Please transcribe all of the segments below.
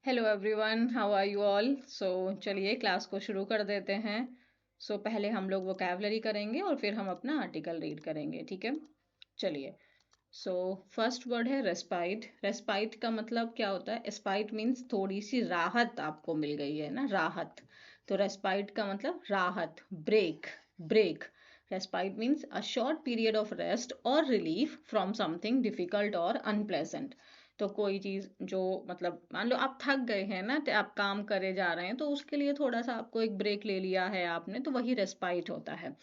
Hello everyone, how are you all. चलिए class को शुरू कर देते हैं। पहले हम लोग वोकैबलरी करेंगे और फिर हम अपना आर्टिकल रीड करेंगे, ठीक है। चलिए। फर्स्ट वर्ड है रेस्पाइट। रेस्पाइट का मतलब क्या होता है? एस्पाइट मीन्स थोड़ी सी राहत आपको मिल गई है ना, राहत। तो रेस्पाइट का मतलब राहत, break. Break. Respite means a short period of rest और रिलीफ फ्रॉम समथिंग डिफिकल्ट और अनप्लेजेंट। तो कोई चीज जो मतलब मान लो आप थक गए हैं ना, तो आप काम करे जा रहे हैं, तो उसके लिए थोड़ा सा आपको एक ब्रेक ले लिया है आपने, तो वही रेस्पाइट होता है।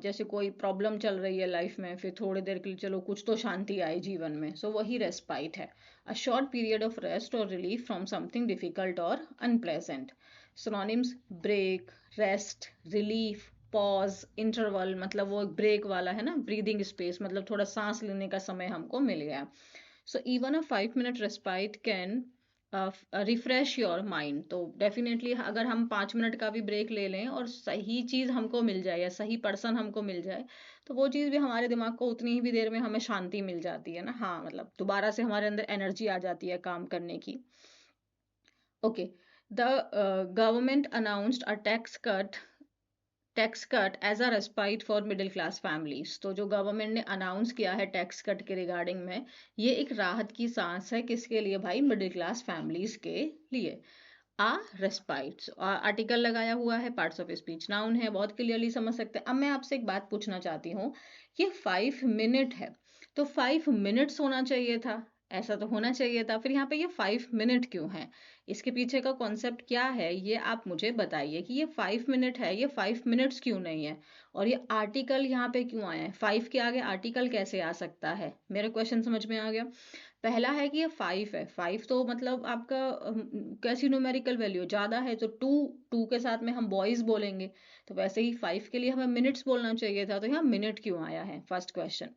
जैसे कोई प्रॉब्लम चल रही है लाइफ में, फिर थोड़ी देर के लिए चलो कुछ तो शांति आई जीवन में, वही रेस्पाइट है। A short period of rest और रिलीफ फ्रॉम समथिंग डिफिकल्ट और unpleasant. Synonyms: break, rest, relief, pause, interval, मतलब वो ब्रेक वाला है ना, ब्रीदिंग स्पेस, मतलब थोड़ा सांस लेने का समय हमको मिल गया। Even a 5 minute respite can refresh your mind. तो डेफिनेटली अगर हम 5 मिनट का भी ब्रेक ले लें और सही चीज़ हमको मिल जाए या सही पर्सन हमको मिल जाए, तो वो चीज़ भी हमारे दिमाग को उतनी ही भी देर में हमें शांति मिल जाती है ना। हाँ, मतलब दोबारा से हमारे अंदर एनर्जी आ जाती है काम करने की। Okay. The government announced a tax cut as a respite for middle class families. तो जो गवर्नमेंट ने अनाउंस किया है टैक्स कट के रिगार्डिंग में, ये एक राहत की सांस है। किसके लिए भाई? मिडिल क्लास फैमिलीज के लिए। आ रेस्पाइट आर्टिकल लगाया हुआ है, पार्ट्स ऑफ स्पीच नाउन है, बहुत क्लियरली समझ सकते हैं। अब मैं आपसे एक बात पूछना चाहती हूँ, ये 5 मिनट है, तो 5 मिनट्स होना चाहिए था, ऐसा तो होना चाहिए था, फिर यहाँ पे ये 5 मिनट क्यों है? इसके पीछे का कॉन्सेप्ट क्या है, ये आप मुझे बताइए कि ये 5 मिनट है, ये 5 मिनट्स क्यों नहीं है? और ये आर्टिकल यहाँ पे क्यों आया है? 5 के आगे आर्टिकल कैसे आ सकता है? मेरा क्वेश्चन समझ में आ गया। पहला है कि ये 5 है, 5 तो मतलब आपका कैसी न्यूमेरिकल वैल्यू ज्यादा है, तो टू, टू के साथ में हम बॉयज बोलेंगे, तो वैसे ही 5 के लिए हमें मिनट्स बोलना चाहिए था, तो यहाँ मिनट क्यों आया है? First question.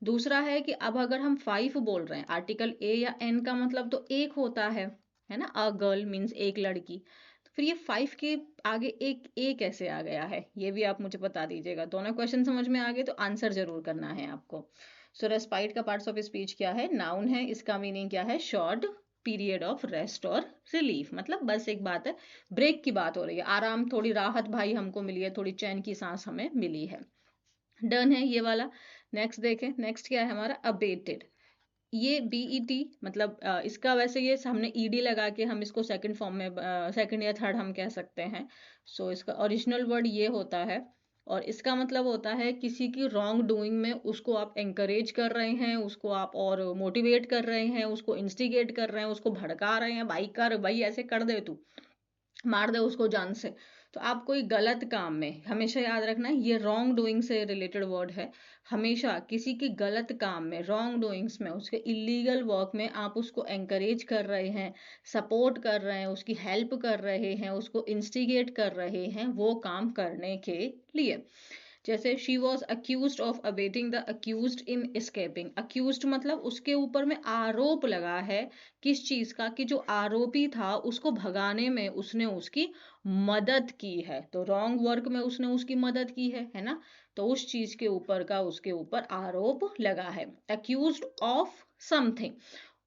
दूसरा है कि अब अगर हम 5 बोल रहे हैं, आर्टिकल ए या एन का मतलब तो एक होता है ना, अ गर्ल मीन्स एक लड़की, तो फिर ये 5 के आगे एक ए कैसे आ गया है? ये भी आप मुझे बता दीजिएगा। दोनों क्वेश्चन समझ में आ गए तो आंसर जरूर करना है आपको। रेस्पाइट का पार्ट्स ऑफ स्पीच क्या है? नाउन है, इसका मीनिंग क्या है? शॉर्ट पीरियड ऑफ रेस्ट और रिलीफ, मतलब बस एक बात है, ब्रेक की बात हो रही है, आराम, थोड़ी राहत भाई हमको मिली है, थोड़ी चैन की सांस हमें मिली है। डन है ये वाला। नेक्स्ट देखें, नेक्स्ट क्या है हमारा? अबेटेड। ये बीईटी मतलब इसका वैसे ये हमने ईडी लगा के हम इसको सेकंड फॉर्म में, सेकंड या थर्ड हम कह सकते हैं। इसका ओरिजिनल वर्ड ये होता है, और इसका मतलब होता है किसी की रॉन्ग डूइंग में उसको आप एंकरेज कर रहे हैं, उसको आप और मोटिवेट कर रहे हैं, उसको इंस्टिगेट कर रहे हैं, उसको भड़का रहे हैं, भाई कर, भाई ऐसे कर दे तू, मार दे उसको जान से। तो आप कोई गलत काम में, हमेशा याद रखना है ये रॉन्ग डूइंग से रिलेटेड वर्ड है। हमेशा किसी की गलत काम में, रॉन्ग डूइंग्स में, उसके इलीगल वर्क में आप उसको एंकरेज कर रहे हैं, सपोर्ट कर रहे हैं, उसकी हेल्प कर रहे हैं, उसको इंस्टिगेट कर रहे हैं वो काम करने के लिए। जैसे she was accused of abetting the accused in escaping. Accused मतलब उसके ऊपर में आरोप लगा है, किस चीज का? कि जो आरोपी था उसको भगाने में उसने उसकी मदद की है, तो रॉन्ग वर्क में उसने उसकी मदद की है ना, तो उस चीज के ऊपर का उसके ऊपर आरोप लगा है। अक्यूज ऑफ समथिंग,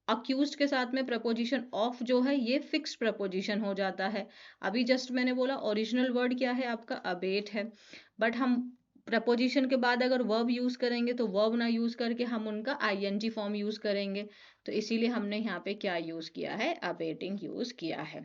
अक्यूज के साथ में प्रपोजिशन ऑफ जो है ये फिक्स्ड प्रपोजिशन हो जाता है। अभी जस्ट मैंने बोला ओरिजिनल वर्ड क्या है आपका? अबेट है, बट हम प्रपोजिशन के बाद अगर वर्ब यूज करेंगे तो वर्ब ना यूज करके हम उनका आईएनजी फॉर्म यूज करेंगे, तो इसीलिए हमने यहाँ पे क्या यूज किया है? अबेटिंग यूज किया है।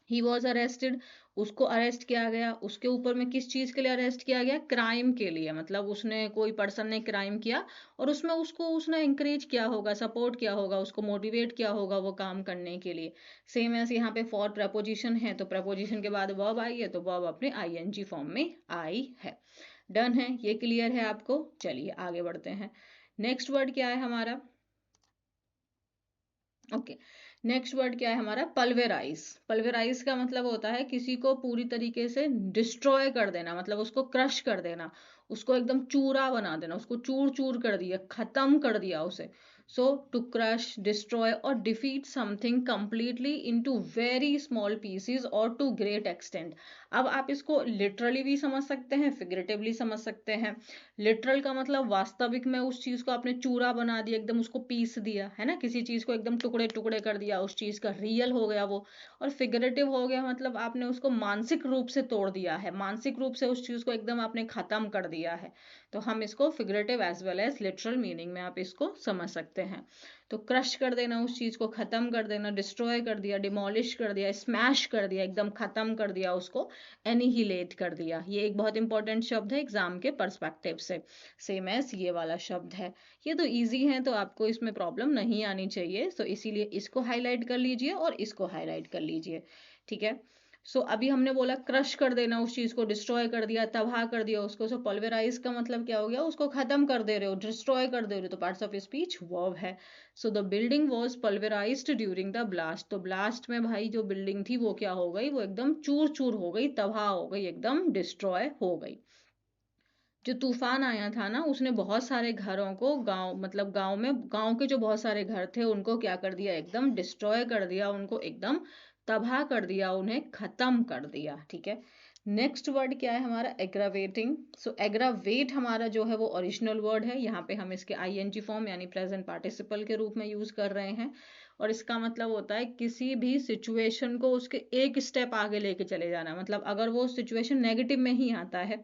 ही वॉज अरेस्टेड, उसको अरेस्ट किया गया, उसके ऊपर में किस चीज के लिए अरेस्ट किया गया? क्राइम के लिए, मतलब उसने, कोई पर्सन ने क्राइम किया और उसमें उसको उसने इंकरेज किया होगा, सपोर्ट किया होगा, उसको मोटिवेट किया होगा वो काम करने के लिए। सेम ऐसे यहाँ पे फॉर प्रपोजिशन है, तो प्रपोजिशन के बाद वर्ब आई है, तो वर्ब अपने आईएनजी फॉर्म में आई है। डन है, ये क्लियर है आपको? चलिए आगे बढ़ते हैं। नेक्स्ट वर्ड क्या है हमारा? ओके। नेक्स्ट वर्ड क्या है हमारा? पल्वेराइज। पल्वेराइज का मतलब होता है किसी को पूरी तरीके से डिस्ट्रॉय कर देना, मतलब उसको क्रश कर देना, उसको एकदम चूरा बना देना, उसको चूर चूर कर दिया, खत्म कर दिया उसे। सो टू क्रश, डिस्ट्रॉय और defeat something completely into very small pieces और टू ग्रेट एक्सटेंट। अब आप इसको लिटरली भी समझ सकते हैं, फिगरेटिवली समझ सकते हैं। लिटरल का मतलब वास्तविक में उस चीज को आपने चूरा बना दिया, एकदम उसको पीस दिया है ना, किसी चीज को एकदम टुकड़े टुकड़े कर दिया, उस चीज का रियल हो गया वो। और फिगरेटिव हो गया मतलब आपने उसको मानसिक रूप से तोड़ दिया है, मानसिक रूप से उस चीज को एकदम आपने खत्म कर दिया है। तो हम इसको figurative as well as literal meaning में आप इसको समझ सकते हैं। तो क्रश कर देना, उस चीज को खत्म कर देना, डिस्ट्रॉय कर दिया, डिमोलिश कर दिया, स्मैश कर दिया, एकदम खत्म कर दिया उसको, एनिहिलेट कर दिया। ये एक बहुत इंपॉर्टेंट शब्द है एग्जाम के पर्सपेक्टिव से, सेम एज ये वाला शब्द है। ये तो इजी है तो आपको इसमें प्रॉब्लम नहीं आनी चाहिए, तो इसीलिए इसको हाईलाइट कर लीजिए और इसको हाईलाइट कर लीजिए, ठीक है। सो अभी हमने बोला क्रश कर देना, उस चीज को डिस्ट्रॉय कर दिया, तबाह कर दिया उसको। सो पल्वराइज का मतलब क्या हो गया, उसको खत्म कर दे रहे हो, डिस्ट्रॉय कर दे रहे हो, तो पार्ट्स ऑफ स्पीच वर्ब है। So the building was pulverised during the blast, तो ब्लास्ट में भाई जो बिल्डिंग थी वो क्या हो गई, वो एकदम चूर चूर हो गई, तबाह हो गई, एकदम डिस्ट्रॉय हो गई। जो तूफान आया था ना, उसने बहुत सारे घरों को, गांव मतलब गांव में, गांव के जो बहुत सारे घर थे उनको क्या कर दिया, एकदम डिस्ट्रॉय कर दिया, उनको एकदम तबाह कर दिया, उन्हें खत्म कर दिया, ठीक है। नेक्स्ट वर्ड क्या है हमारा, एग्रावेटिंग। सो एग्रावेट हमारा जो है वो ओरिजिनल वर्ड है, यहाँ पे हम इसके आईएनजी फॉर्म यानी प्रेजेंट पार्टिसिपल के रूप में यूज कर रहे हैं। और इसका मतलब होता है किसी भी सिचुएशन को उसके एक स्टेप आगे लेके चले जाना, मतलब अगर वो सिचुएशन नेगेटिव में ही आता है,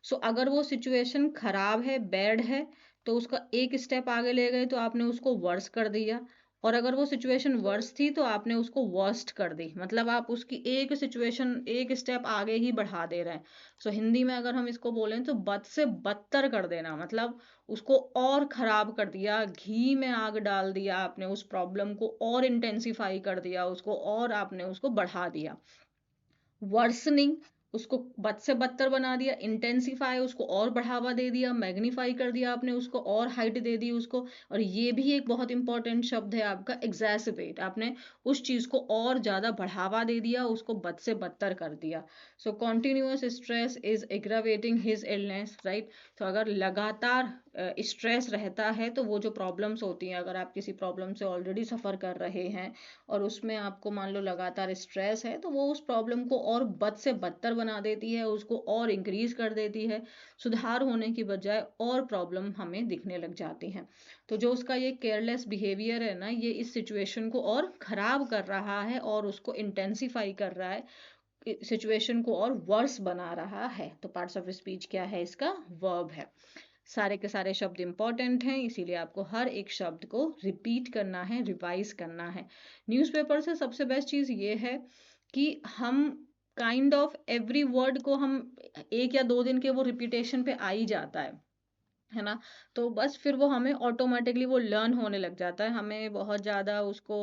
सो अगर वो सिचुएशन खराब है, बैड है, तो उसका एक स्टेप आगे ले गए तो आपने उसको वर्स कर दिया। और अगर वो सिचुएशन वर्स थी तो आपने उसको वर्स्ट कर दी, मतलब आप उसकी एक सिचुएशन एक स्टेप आगे ही बढ़ा दे रहे हैं। सो हिंदी में अगर हम इसको बोलें तो बद से बदतर कर देना, मतलब उसको और खराब कर दिया, घी में आग डाल दिया आपने, उस प्रॉब्लम को और इंटेंसिफाई कर दिया, उसको और आपने उसको बढ़ा दिया। वर्सनिंग, उसको बद से बदतर बना दिया, इंटेंसिफाई उसको और बढ़ावा दे दिया, मैग्नीफाई कर दिया आपने उसको, और हाइट दे दी उसको। और ये भी एक बहुत इंपॉर्टेंट शब्द है आपका, एग्जैसिपेट, आपने उस चीज को और ज्यादा बढ़ावा दे दिया, उसको बद से बदतर कर दिया। So continuous stress is aggravating his illness, right. तो अगर लगातार स्ट्रेस रहता है तो वो जो प्रॉब्लम्स होती हैं, अगर आप किसी प्रॉब्लम से ऑलरेडी सफर कर रहे हैं और उसमें आपको मान लो लगातार स्ट्रेस है, तो वो उस प्रॉब्लम को और बद से बदतर बना देती है, उसको और इंक्रीज कर देती है, सुधार होने की बजाय और प्रॉब्लम हमें दिखने लग जाती हैं। तो जो उसका ये केयरलेस बिहेवियर है ना, ये इस सिचुएशन को और खराब कर रहा है और उसको इंटेंसिफाई कर रहा है, सिचुएशन को और वर्स बना रहा है। तो पार्ट्स ऑफ स्पीच क्या है, इसका वर्ब है। सारे के सारे शब्द इंपॉर्टेंट हैं, इसीलिए आपको हर एक शब्द को रिपीट करना है, रिवाइज करना है। न्यूज़पेपर से सबसे बेस्ट चीज़ ये है कि हम काइंड ऑफ एवरी वर्ड को हम 1 या 2 दिन के वो रिपीटेशन पे आ ही जाता है ना। तो बस फिर वो हमें ऑटोमेटिकली वो लर्न होने लग जाता है, हमें बहुत ज़्यादा उसको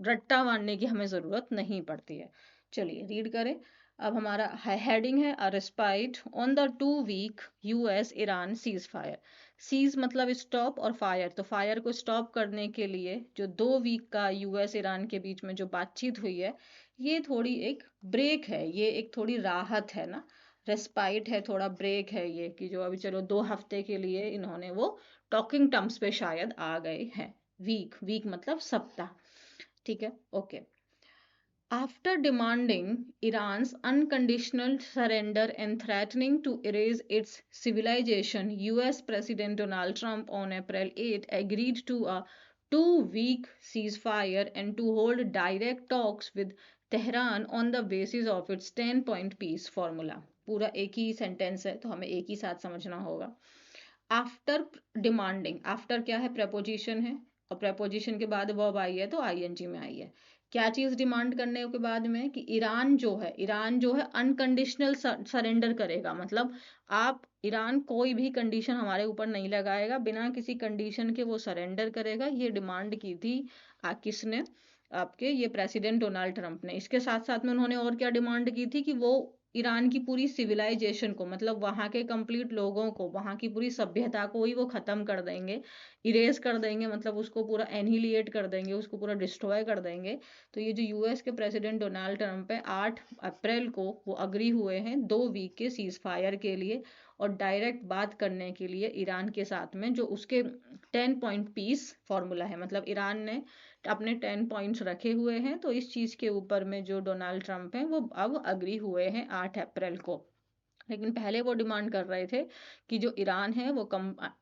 रट्टा मारने की हमें ज़रूरत नहीं पड़ती है। चलिए रीड करें। अब हमारा हेडिंग है a respite on the 2 week US Iran cease fire. Cease मतलब स्टॉप और फायर, तो फायर को स्टॉप करने के लिए जो 2 वीक का यूएस ईरान के बीच में जो बातचीत हुई है, ये थोड़ी एक ब्रेक है, ये एक थोड़ी राहत है ना, रेस्पाइट है, थोड़ा ब्रेक है ये, कि जो अभी चलो 2 हफ्ते के लिए इन्होंने वो टॉकिंग टर्म्स पे शायद आ गए हैं। वीक, वीक मतलब सप्ताह, ठीक है, okay. After demanding Iran's unconditional surrender and threatening to erase its civilization, US President Donald Trump on April 8 agreed to a 2 week ceasefire and to hold direct talks with Tehran on the basis of its 10-point peace formula. पूरा एक ही sentence है तो हमें एक ही साथ समझना होगा। After demanding, after क्या है, प्रेपोजिशन है, और प्रेपोजिशन के बाद वर्ब आई है तो आईएनजी में आई है। क्या चीज डिमांड करने के बाद में, कि ईरान जो है अनकंडीशनल सरेंडर करेगा, मतलब आप ईरान कोई भी कंडीशन हमारे ऊपर नहीं लगाएगा, बिना किसी कंडीशन के वो सरेंडर करेगा। ये डिमांड की थी किसने, आपके ये प्रेसिडेंट डोनाल्ड ट्रंप ने। इसके साथ साथ में उन्होंने और क्या डिमांड की थी, कि वो ईरान की पूरी सिविलाइजेशन को, मतलब वहाँ के कंप्लीट लोगों को, वहाँ की पूरी सभ्यता को ही वो ख़त्म कर देंगे, इरेज कर देंगे, मतलब उसको पूरा एनिहिलेट कर देंगे, उसको पूरा डिस्ट्रॉय कर देंगे। तो ये जो यूएस के प्रेसिडेंट डोनाल्ड ट्रंप है, 8 अप्रैल को वो अग्री हुए हैं 2 वीक के सीज फायर के लिए और डायरेक्ट बात करने के लिए ईरान के साथ में, जो उसके 10 पॉइंट पीस फॉर्मूला है। मतलब ईरान ने अपने 10 पॉइंट्स रखे हुए हैं, तो इस चीज़ के ऊपर में जो डोनाल्ड ट्रंप हैं वो अब अग्री हुए हैं 8 अप्रैल को। लेकिन पहले वो डिमांड कर रहे थे कि जो ईरान है वो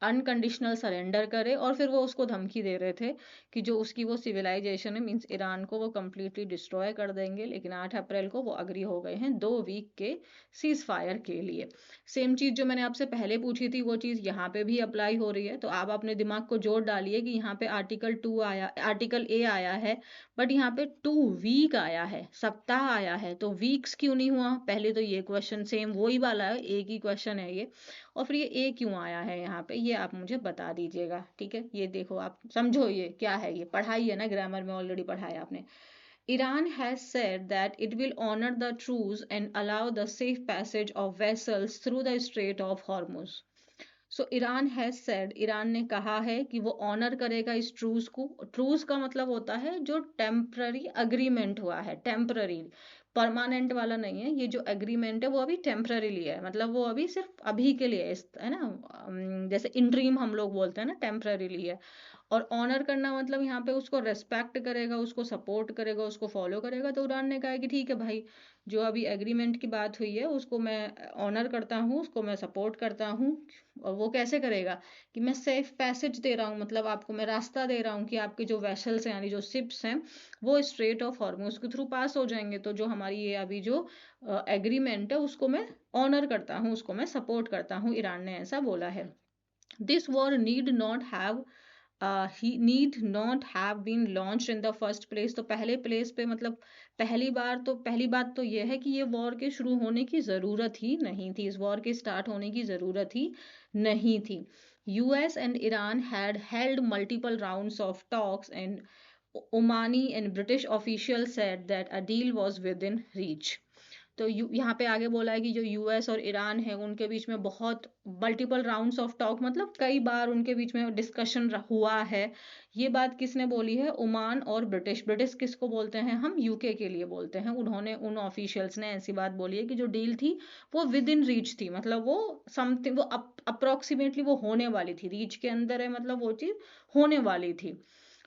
अनकंडीशनल सरेंडर करे, और फिर वो उसको धमकी दे रहे थे कि जो उसकी वो सिविलाइजेशन है, मीन्स ईरान को वो कम्प्लीटली डिस्ट्रॉय कर देंगे। लेकिन 8 अप्रैल को वो अग्री हो गए हैं 2 वीक के सीज फायर के लिए। सेम चीज़ जो मैंने आपसे पहले पूछी थी वो चीज़ यहाँ पे भी अप्लाई हो रही है। तो आप अपने दिमाग को जोड़ डालिए कि यहाँ पे आर्टिकल ए आया है, बट यहाँ पे 2 वीक आया है, सप्ताह आया है, तो वीक्स क्यों नहीं हुआ? पहले तो ये क्वेश्चन सेम वही वाला है, एक ही क्वेश्चन है ये, और फिर ये ए क्यों आया है यहाँ पे, ये आप मुझे बता दीजिएगा। ठीक है, ये देखो आप समझो ये क्या है, ये पढ़ाई है ना, ग्रामर में ऑलरेडी पढ़ाया आपने। Iran has said that it will honor the truce and allow the safe passage of vessels through the Strait of Hormuz. So Iran has said, Iran ने कहा है कि वो ऑनर करेगा इस ट्रूज को। ट्रूज का मतलब होता है जो टेम्पररी अग्रीमेंट हुआ है, टेम्पररी, परमानेंट वाला नहीं है। ये जो एग्रीमेंट है वो अभी टेम्पररीली है, मतलब वो अभी सिर्फ अभी के लिए है ना, जैसे इंट्रीम हम लोग बोलते हैं ना, टेम्पररीली है। और ऑनर करना मतलब यहाँ पे उसको रेस्पेक्ट करेगा, उसको सपोर्ट करेगा, उसको फॉलो करेगा। तो ईरान ने कहा है कि ठीक है भाई, जो अभी एग्रीमेंट की बात हुई है उसको मैं ऑनर करता हूँ, उसको मैं सपोर्ट करता हूँ। और वो कैसे करेगा कि मैं सेफ पैसेज दे रहा हूँ, मतलब आपको मैं रास्ता दे रहा हूँ कि आपके जो वेसल्स हैं, यानी जो शिप्स हैं, वो स्ट्रेट ऑफ हॉर्मुज के थ्रू पास हो जाएंगे। तो जो हमारी ये अभी जो एग्रीमेंट है उसको मैं ऑनर करता हूँ, उसको मैं सपोर्ट करता हूँ, ईरान ने ऐसा बोला है। This war need not have been launched in the first place. तो पहले प्लेस पे, मतलब पहली बात तो ये है कि ये वॉर के शुरू होने की ज़रूरत ही नहीं थी, इस वॉर के स्टार्ट होने की ज़रूरत ही नहीं थी। US and Iran had held multiple rounds of talks and Omani and British official said that a deal was with in reach. तो यहाँ पे आगे बोला है कि जो यूएस और ईरान है उनके बीच में बहुत मल्टीपल राउंड्स ऑफ टॉक, मतलब कई बार उनके बीच में डिस्कशन हुआ है। ये बात किसने बोली है? ओमान और ब्रिटिश। ब्रिटिश किसको बोलते हैं हम? यूके के लिए बोलते हैं। उन्होंने, उन ऑफिशियल्स ने ऐसी बात बोली है कि जो डील थी वो विद इन रीच थी, मतलब वो समथिंग, वो अप्रोक्सीमेटली वो होने वाली थी, रीच के अंदर है, मतलब वो चीज़ होने वाली थी।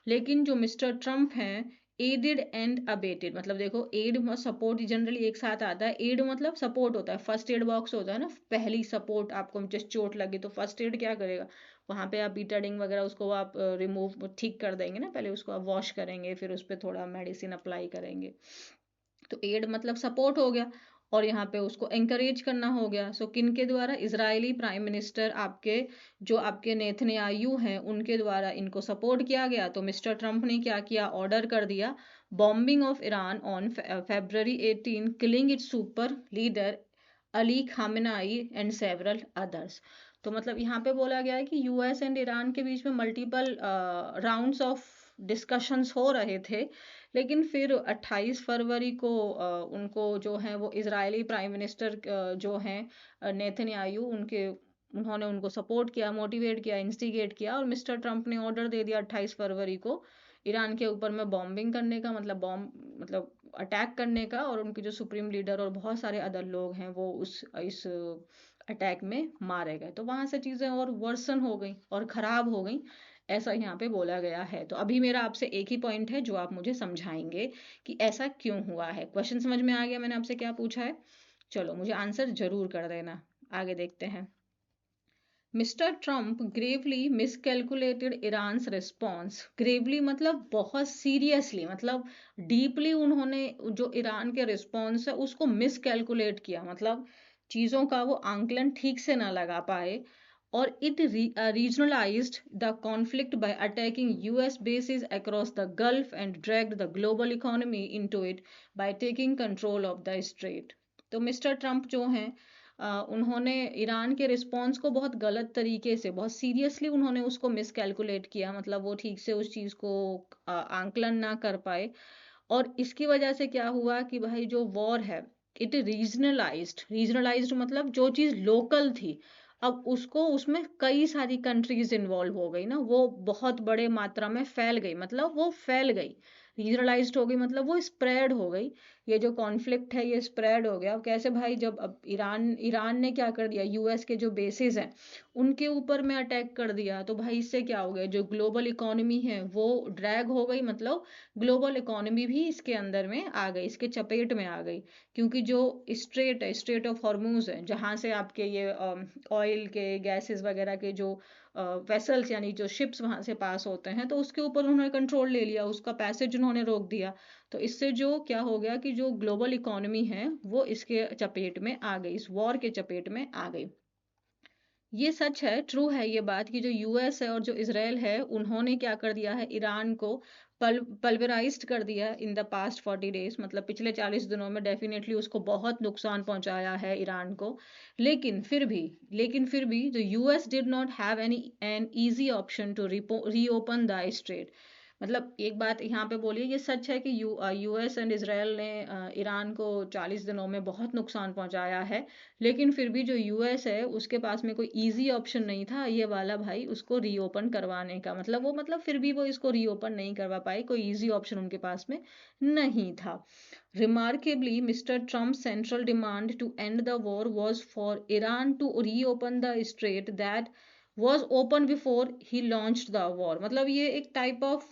लेकिन जो मिस्टर ट्रम्प हैं, एडेड एंड अबेटेड, मतलब देखो, एड और सपोर्ट जनरली एक साथ आता है। एड मतलब सपोर्ट होता है, फर्स्ट एड बॉक्स होता है ना, पहली सपोर्ट, आपको जस्ट चोट लगी तो फर्स्ट एड क्या करेगा, वहाँ पे आप बीटाडिंग वगैरह उसको आप रिमूव, ठीक कर देंगे ना, पहले उसको आप वॉश करेंगे, फिर उस पर थोड़ा मेडिसिन अप्लाई करेंगे। तो एड मतलब सपोर्ट हो गया, और यहाँ पे उसको एंकरेज करना हो गया। सो किन के द्वारा? इजरायली प्राइम मिनिस्टर आपके, जो आपके नेतन्याहू हैं, उनके द्वारा इनको सपोर्ट किया गया। तो मिस्टर ट्रंप ने क्या किया? ऑर्डर कर दिया bombing of Iran on February 18, killing its super leader Ali Khamenei and several others. तो मतलब यहाँ पे बोला गया है कि यूएस एंड ईरान के बीच में मल्टीपल राउंड्स ऑफ डिस्कशंस हो रहे थे, लेकिन फिर 28 फरवरी को उनको जो है वो इजरायली प्राइम मिनिस्टर जो हैं नेतन्याहू, उन्होंने उनको सपोर्ट किया, मोटिवेट किया, इंस्टिगेट किया, और मिस्टर ट्रंप ने ऑर्डर दे दिया 28 फरवरी को ईरान के ऊपर में बॉम्बिंग करने का, मतलब बॉम्ब, मतलब अटैक करने का। और उनके जो सुप्रीम लीडर और बहुत सारे अदर लोग हैं वो इस अटैक में मारे गए। तो वहां से चीज़ें और वर्सन हो गई और ख़राब हो गई, ऐसा यहाँ पे बोला गया है। तो अभी मेरा आपसे एक ही पॉइंट है जो आप मुझे समझाएंगे कि ऐसा क्यों हुआ है। क्वेश्चन समझ में आ गया मैंने आपसे क्या पूछा है? चलो मुझे आंसर जरूर कर देना। आगे देखते हैं। Mister Trump gravely miscalculated Iran's response. Gravely मतलब बहुत सीरियसली, मतलब डीपली उन्होंने जो ईरान के रिस्पॉन्स है उसको मिसकैलकुलेट किया, मतलब चीज़ों का वो आंकलन ठीक से ना लगा पाए। और it regionalized the conflict by attacking US bases across the Gulf and dragged the global economy into it by taking control of the strait। तो मिस्टर ट्रंप जो हैं उन्होंने ईरान के रिस्पॉन्स को बहुत गलत तरीके से, बहुत सीरियसली उन्होंने उसको मिसकैलकुलेट किया, मतलब वो ठीक से उस चीज़ को आंकलन ना कर पाए। और इसकी वजह से क्या हुआ कि भाई जो वॉर है इट रीजनलाइज्ड मतलब जो चीज़ लोकल थी, अब उसको उसमें कई सारी कंट्रीज इन्वॉल्व हो गई ना, वो बहुत बड़े मात्रा में फैल गई, मतलब वो फैल गई। रीजनलाइज्ड हो गई मतलब वो स्प्रेड हो गई। ये जो कॉन्फ्लिक्ट है ये स्प्रेड हो गया। अब कैसे भाई, जब अब ईरान ईरान ने क्या कर दिया, यूएस के जो बेसिस हैं उनके ऊपर में अटैक कर दिया, तो भाई इससे क्या हो गया, जो ग्लोबल इकोनॉमी है वो ड्रैग हो गई, मतलब ग्लोबल इकोनॉमी भी इसके अंदर में आ गई, इसके चपेट में आ गई। क्योंकि जो स्ट्रेट है, स्ट्रेट ऑफ हॉर्मूज है, जहाँ से आपके ये ऑयल के गैसेस वगैरह के जो वेसल्स यानी जो शिप्स वहाँ से पास होते हैं, तो उसके ऊपर उन्होंने कंट्रोल ले लिया, उसका पैसेज उन्होंने रोक दिया। तो इससे जो क्या हो गया कि जो ग्लोबल इकोनॉमी है वो इसके चपेट में आ गई, इस वॉर के चपेट में आ गई। ये सच है, ट्रू है ये बात कि जो यूएस है और जो इसराइल है उन्होंने क्या कर दिया है, ईरान को पल्वराइज्ड कर दिया इन द पास्ट 40 डेज, मतलब पिछले 40 दिनों में डेफिनेटली उसको बहुत नुकसान पहुंचाया है ईरान को। लेकिन फिर भी जो US did not have an easy option to reopen the strait. मतलब एक बात यहाँ पे बोलिए, ये सच है कि यूएस एंड इसराइल ने ईरान को 40 दिनों में बहुत नुकसान पहुंचाया है। लेकिन फिर भी जो यूएस है उसके पास में कोई इजी ऑप्शन नहीं था ये वाला भाई उसको रीओपन करवाने का, मतलब वो मतलब फिर भी वो इसको रीओपन नहीं करवा पाए, कोई इजी ऑप्शन उनके पास में नहीं था। Remarkably Mister Trump central demand to end the war was for Iran to reopen the strait that was open before he launched the war. मतलब ये एक टाइप ऑफ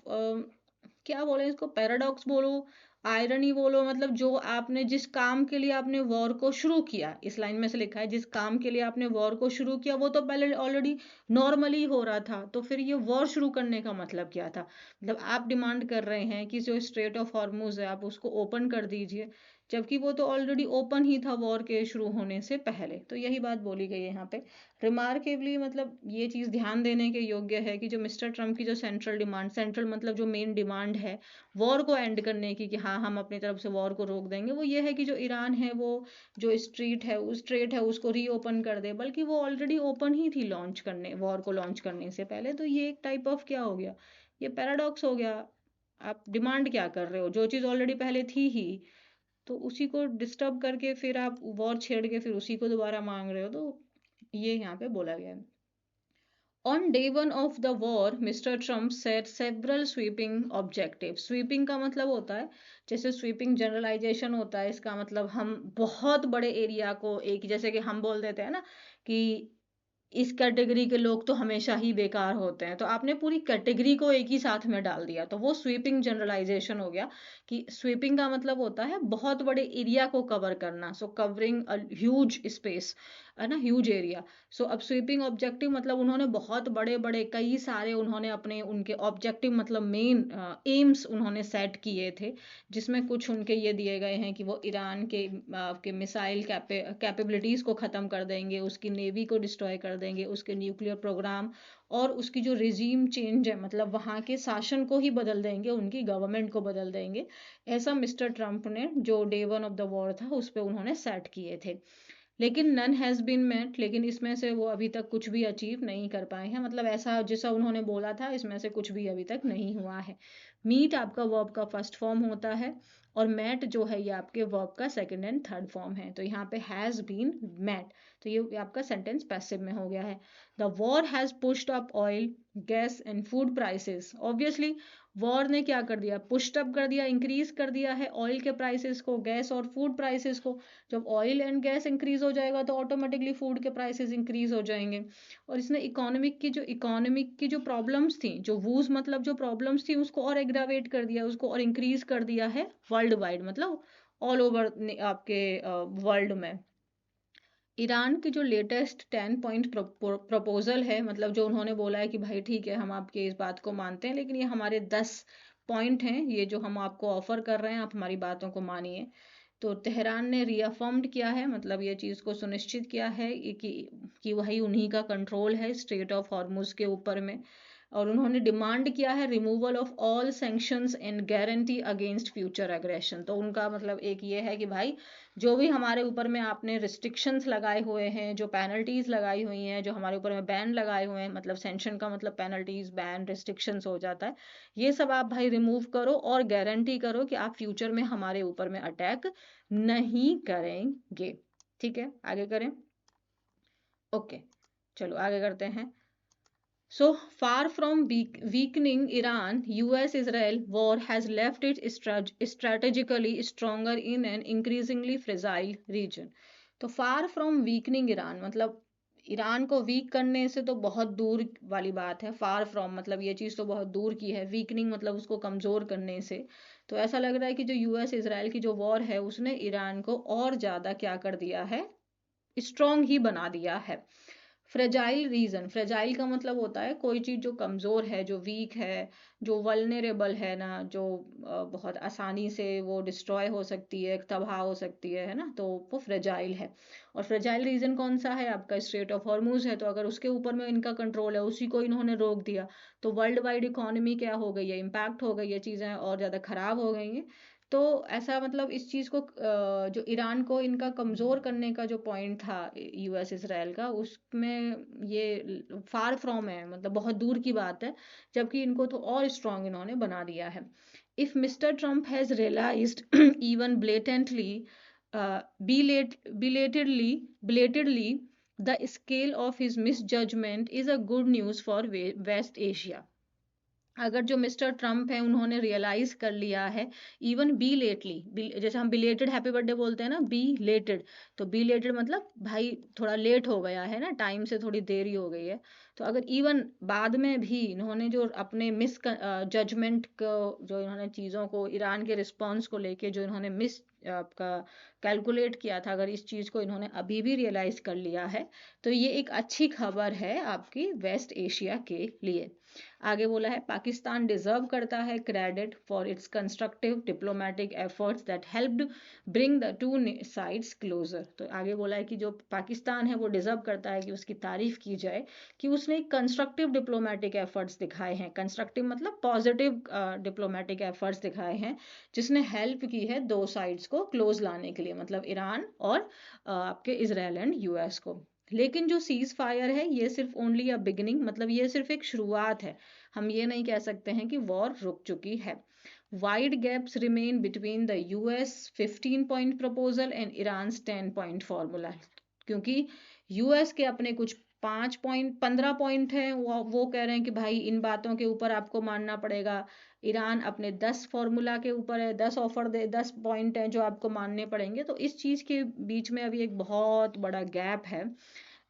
क्या बोले इसको, पैराडॉक्स बोलो, आयरनी बोलो, मतलब जो आपने जिस काम के लिए आपने वॉर को शुरू किया, इस लाइन में से लिखा है जिस काम के लिए आपने वॉर को शुरू किया वो तो पहले ऑलरेडी नॉर्मली हो रहा था, तो फिर ये वॉर शुरू करने का मतलब क्या था। मतलब आप डिमांड कर रहे हैं कि जो स्ट्रेट ऑफ हॉर्मूज है आप उसको ओपन कर दीजिए, जबकि वो तो ऑलरेडी ओपन ही था वॉर के शुरू होने से पहले। तो यही बात बोली गई है यहाँ पे रिमार्केबली। मतलब ये चीज़ ध्यान देने के योग्य है कि जो मिस्टर ट्रम्प की जो सेंट्रल मतलब जो मेन डिमांड है वॉर को एंड करने की, कि हाँ हम अपनी तरफ से वॉर को रोक देंगे, वो ये है कि जो ईरान है वो जो स्ट्रेट है उसको रीओपन कर दे, बल्कि वो ऑलरेडी ओपन ही थी लॉन्च करने, वॉर को लॉन्च करने से पहले। तो ये एक टाइप ऑफ क्या हो गया, ये पैराडॉक्स हो गया। आप डिमांड क्या कर रहे हो, जो चीज़ ऑलरेडी पहले थी ही, तो उसी को डिस्टर्ब करके फिर आप वॉर छेड़ के फिर उसी को दोबारा मांग रहे हो, तो ये यहाँ पे बोला गया है। On day one of the war, Mr. Trump set several sweeping objectives. Sweeping का मतलब होता है, जैसे sweeping generalization होता है, इसका मतलब हम बहुत बड़े एरिया को एक, जैसे कि हम बोल देते हैं ना कि इस कैटेगरी के लोग तो हमेशा ही बेकार होते हैं, तो आपने पूरी कैटेगरी को एक ही साथ में डाल दिया, तो वो स्वीपिंग जनरलाइजेशन हो गया। कि स्वीपिंग का मतलब होता है बहुत बड़े एरिया को कवर करना, सो कवरिंग अ ह्यूज स्पेस, है ना, ह्यूज एरिया। सो अब स्वीपिंग ऑब्जेक्टिव मतलब उन्होंने बहुत बड़े बड़े कई सारे उन्होंने अपने उनके ऑब्जेक्टिव मतलब मेन एम्स उन्होंने सेट किए थे, जिसमें कुछ उनके ये दिए गए हैं कि वो ईरान के मिसाइल कैपेबिलिटीज़ को ख़त्म कर देंगे, उसकी नेवी को डिस्ट्रॉय कर देंगे, उसके न्यूक्लियर प्रोग्राम और उसकी जो रिजीम चेंज है, मतलब वहाँ के शासन को ही बदल देंगे, उनकी गवर्नमेंट को बदल देंगे। ऐसा मिस्टर ट्रम्प ने जो day one of the war था उस पर उन्होंने सेट किए थे। लेकिन नन हैज़ बीन मेट, लेकिन इसमें से वो अभी तक कुछ भी अचीव नहीं कर पाए हैं, मतलब ऐसा जैसा उन्होंने बोला था इसमें से कुछ भी अभी तक नहीं हुआ है। मीट आपका वर्ब का फर्स्ट फॉर्म होता है और मैट जो है ये आपके वर्ब का सेकंड एंड थर्ड फॉर्म है, तो यहाँ पे हैज़ बीन मैट, तो ये आपका सेंटेंस पैसिव में हो गया है। The war has pushed up oil gas and food prices. Obviously war ने क्या कर दिया, पुश्ड अप कर दिया, इंक्रीज कर दिया है ऑयल के प्राइसेस को, गैस और फूड प्राइसेस को। जब ऑयल एंड गैस इंक्रीज हो जाएगा तो ऑटोमेटिकली फूड के प्राइसेस इंक्रीज हो जाएंगे। और इसने इकोनॉमिक की जो प्रॉब्लम्स थी, जो वूज मतलब जो प्रॉब्लम्स थी उसको और एग्रावेट कर दिया, उसको और इंक्रीज कर दिया है वर्ल्ड वाइड, मतलब ऑल ओवर आपके वर्ल्ड में। ईरान की जो लेटेस्ट 10 पॉइंट प्रपोजल है, मतलब जो उन्होंने बोला है कि भाई ठीक है हम आपके इस बात को मानते हैं, लेकिन ये हमारे 10 पॉइंट हैं ये जो हम आपको ऑफर कर रहे हैं, आप हमारी बातों को मानिए। तो तेहरान ने रीअफर्म्ड किया है, मतलब ये चीज़ को सुनिश्चित किया है कि वही उन्हीं का कंट्रोल है स्ट्रेट ऑफ हॉर्मुज के ऊपर में। और उन्होंने डिमांड किया है removal of all sanctions and guarantee against future aggression. तो उनका मतलब एक ये है कि भाई जो भी हमारे ऊपर में आपने रिस्ट्रिक्शंस लगाए हुए हैं, जो पेनल्टीज लगाई हुई हैं, जो हमारे ऊपर में बैन लगाए हुए हैं, मतलब सैंक्शन का मतलब पेनल्टीज, बैन, रिस्ट्रिक्शंस हो जाता है, ये सब आप भाई रिमूव करो और गारंटी करो कि आप फ्यूचर में हमारे ऊपर में अटैक नहीं करेंगे। ठीक है, आगे करें। ओके, चलो आगे करते हैं। So far from weakening Iran, US-Israel war has left it strategically stronger in an increasingly fragile region. तो far from weakening Iran मतलब ईरान को वीक करने से तो बहुत दूर वाली बात है। फार फ्रॉम मतलब ये चीज़ तो बहुत दूर की है, वीकनिंग मतलब उसको कमज़ोर करने से। तो ऐसा लग रहा है कि जो यूएस इजराइल की जो वॉर है उसने ईरान को और ज़्यादा क्या कर दिया है, स्ट्रॉन्ग ही बना दिया है। फ्रेजाइल रीजन, फ्रेजाइल का मतलब होता है कोई चीज़ जो कमज़ोर है, जो वीक है, जो वल्नरेबल है ना, जो बहुत आसानी से वो डिस्ट्रॉय हो सकती है, तबाह हो सकती है ना, तो वो फ्रेजाइल है। और फ्रेजाइल रीजन कौन सा है आपका, स्ट्रेट ऑफ हॉर्मूज है। तो अगर उसके ऊपर में इनका कंट्रोल है, उसी को इन्होंने रोक दिया, तो वर्ल्ड वाइड इकोनॉमी क्या हो गई है, इम्पैक्ट हो गई है, चीज़ें और ज़्यादा ख़राब हो गई हैं। तो ऐसा मतलब इस चीज़ को जो ईरान को इनका कमज़ोर करने का जो पॉइंट था यूएस इसराइल का, उसमें ये फार फ्रॉम है, मतलब बहुत दूर की बात है, जबकि इनको तो और स्ट्रॉन्ग इन्होंने बना दिया है। If Mister Trump has realised even blatantly belatedly the scale of his misjudgment is a good news for West Asia। अगर जो मिस्टर ट्रम्प है उन्होंने रियलाइज कर लिया है, इवन बी लेटली, जैसे हम बिलेटेड हैप्पी बर्थडे बोलते हैं ना, बी लेटेड, तो बी लेटेड मतलब भाई थोड़ा लेट हो गया है ना, टाइम से थोड़ी देरी हो गई है। तो अगर इवन बाद में भी इन्होंने जो अपने मिस जजमेंट को, जो इन्होंने चीज़ों को, ईरान के रिस्पॉन्स को लेके जो इन्होंने मिस आपका कैलकुलेट किया था, अगर इस चीज़ को इन्होंने अभी भी रियलाइज कर लिया है, तो ये एक अच्छी खबर है आपकी वेस्ट एशिया के लिए। आगे बोला है पाकिस्तान डिजर्व करता है credit for its constructive diplomatic efforts that helped bring the two sides closer. तो आगे बोला है कि जो पाकिस्तान है वो डिजर्व करता है कि उसकी तारीफ की जाए कि उसने कंस्ट्रक्टिव डिप्लोमेटिक एफर्ट्स दिखाए हैं, कंस्ट्रक्टिव मतलब पॉजिटिव डिप्लोमेटिक एफर्ट्स दिखाए हैं, जिसने हेल्प की है दो साइड्स को क्लोज लाने के लिए, मतलब ईरान और आपके इसराइल एंड यूएस को। लेकिन जो सीज फायर है ये सिर्फ ओनली अ बिगिनिंग, मतलब ये सिर्फ एक शुरुआत है, हम ये नहीं कह सकते हैं कि वॉर रुक चुकी है। Wide gaps remain between the US 15 point proposal and Iran 10 point formula, क्योंकि यूएस के अपने कुछ 15 पॉइंट हैं, वो कह रहे हैं कि भाई इन बातों के ऊपर आपको मानना पड़ेगा। ईरान अपने 10 फॉर्मूला के ऊपर है, 10 ऑफर दे, 10 पॉइंट हैं जो आपको मानने पड़ेंगे। तो इस चीज़ के बीच में अभी एक बहुत बड़ा गैप है।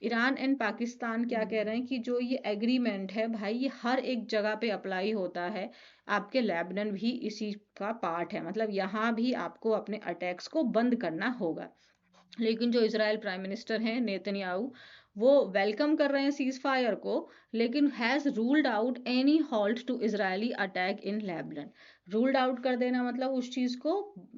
ईरान एंड पाकिस्तान क्या कह रहे हैं कि जो ये एग्रीमेंट है भाई, ये हर एक जगह पे अप्लाई होता है, आपके लेबनान भी इसी का पार्ट है, मतलब यहाँ भी आपको अपने अटैक्स को बंद करना होगा। लेकिन जो इजराइल प्राइम मिनिस्टर हैं नेतन्याहू, वो वेलकम कर रहे हैं सीज फायर को, लेकिन has ruled out any halt to Israeli attack in Lebanon. Ruled out कर देना मतलब उस चीज को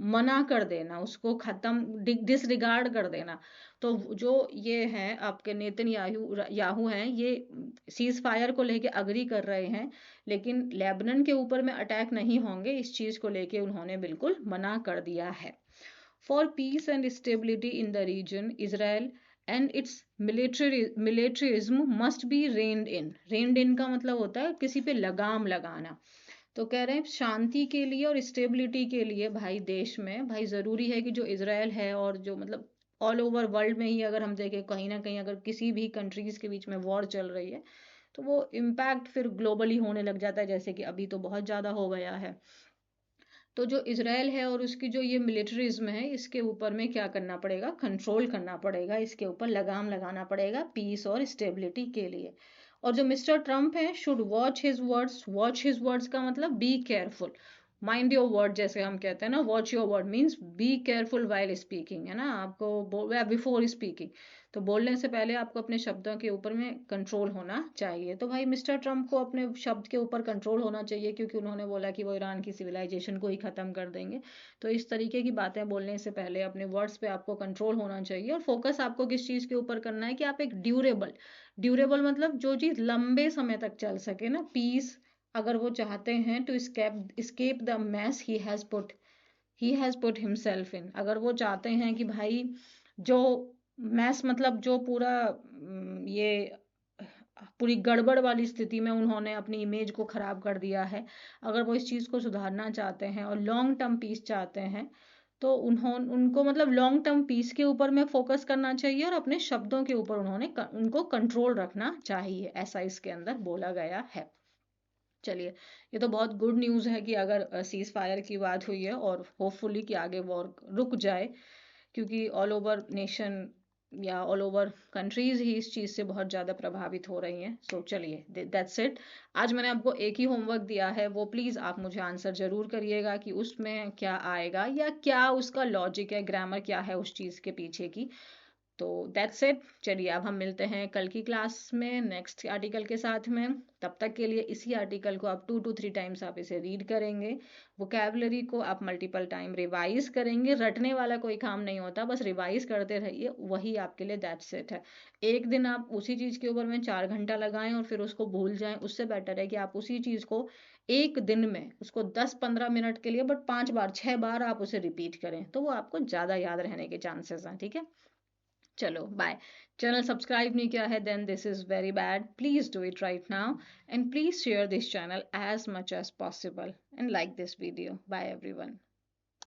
मना कर देना, उसको खत्म, डिसरिगार्ड कर देना। तो जो ये हैं आपके नेतन्याहू हैं, ये सीज फायर को लेके अग्री कर रहे हैं, लेकिन लेबनान के ऊपर में अटैक नहीं होंगे, इस चीज को लेके उन्होंने बिल्कुल मना कर दिया है। For peace and stability in the region, Israel and its militarism must be reined in. Reined in का मतलब होता है किसी पे लगाम लगाना। तो कह रहे हैं शांति के लिए और स्टेबिलिटी के लिए भाई देश में भाई ज़रूरी है कि जो इजराइल है और जो मतलब ऑल ओवर वर्ल्ड में ही अगर हम देखें कहीं ना कहीं अगर किसी भी कंट्रीज के बीच में वॉर चल रही है, तो वो इम्पैक्ट फिर ग्लोबली होने लग जाता है, जैसे कि अभी तो बहुत ज़्यादा हो गया है। तो जो इजराइल है और उसकी जो ये मिलिट्रिज्म है, इसके ऊपर में क्या करना पड़ेगा, कंट्रोल करना पड़ेगा, इसके ऊपर लगाम लगाना पड़ेगा पीस और स्टेबिलिटी के लिए। और जो मिस्टर ट्रम्प है, should watch his words. Watch his words का मतलब be careful, mind your word, जैसे हम कहते हैं ना, watch your word means be careful while speaking, है ना, आपको बिफोर स्पीकिंग, तो बोलने से पहले आपको अपने शब्दों के ऊपर में कंट्रोल होना चाहिए। तो भाई मिस्टर ट्रम्प को अपने शब्द के ऊपर कंट्रोल होना चाहिए, क्योंकि उन्होंने बोला कि वो ईरान की सिविलाइजेशन को ही ख़त्म कर देंगे। तो इस तरीके की बातें बोलने से पहले अपने वर्ड्स पे आपको कंट्रोल होना चाहिए, और फोकस आपको किस चीज़ के ऊपर करना है कि आप एक ड्यूरेबल मतलब जो चीज़ लंबे समय तक चल सके ना, पीस अगर वो चाहते हैं to escape the mess he has put himself in, अगर वो चाहते हैं कि भाई जो मैस मतलब जो पूरा ये पूरी गड़बड़ वाली स्थिति में उन्होंने अपनी इमेज को खराब कर दिया है, अगर वो इस चीज़ को सुधारना चाहते हैं और लॉन्ग टर्म पीस चाहते हैं, तो उनको मतलब लॉन्ग टर्म पीस के ऊपर में फोकस करना चाहिए, और अपने शब्दों के ऊपर उनको कंट्रोल रखना चाहिए, ऐसा इसके अंदर बोला गया है। चलिए, ये तो बहुत गुड न्यूज़ है कि अगर सीज फायर की बात हुई है, और होपफुली कि आगे वॉर रुक जाए, क्योंकि ऑल ओवर नेशन या ऑल ओवर कंट्रीज ही इस चीज़ से बहुत ज़्यादा प्रभावित हो रही हैं। सो चलिए, दैट्स इट। आज मैंने आपको एक ही होमवर्क दिया है, वो प्लीज़ आप मुझे आंसर ज़रूर करिएगा कि उसमें क्या आएगा, या क्या उसका लॉजिक है, ग्रामर क्या है उस चीज़ के पीछे की। तो दैट्स इट। चलिए, अब हम मिलते हैं कल की क्लास में नेक्स्ट आर्टिकल के साथ में। तब तक के लिए इसी आर्टिकल को आप 2 to 3 टाइम्स आप इसे रीड करेंगे, वोकैबुलरी को आप मल्टीपल टाइम रिवाइज करेंगे, रटने वाला कोई काम नहीं होता, बस रिवाइज करते रहिए, वही आपके लिए दैट्स इट है। एक दिन आप उसी चीज़ के ऊपर में 4 घंटा लगाएं और फिर उसको भूल जाएं, उससे बेटर है कि आप उसी चीज़ को एक दिन में उसको 10-15 मिनट के लिए बट 5 बार 6 बार आप उसे रिपीट करें, तो वो आपको ज़्यादा याद रहने के चांसेस हैं। ठीक है, चलो बाय। चैनल सब्सक्राइब नहीं किया है then this is very bad, please do it right now, and please share this channel as much as possible and like this video. Bye everyone.